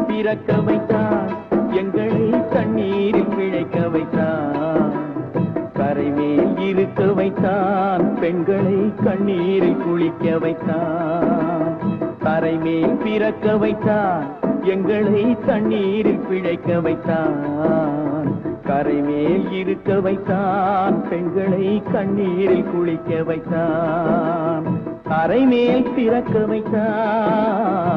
பிறக்க வைத்தான் எங்களை தண்ணீரில் பிழைக்க வைத்தான் கரைமேல் இருக்க வைத்தான் பெண்களை கண்ணீரில் குளிக்க வைத்தான் கரைமேல் பிறக்க வைத்தான் எங்களை தண்ணீரில் பிழைக்க வைத்தான் கரைமேல் இருக்க வைத்தான் பெண்களை கண்ணீரில் குளிக்க வைத்தான் கரைமேல் பிறக்க வைத்தான்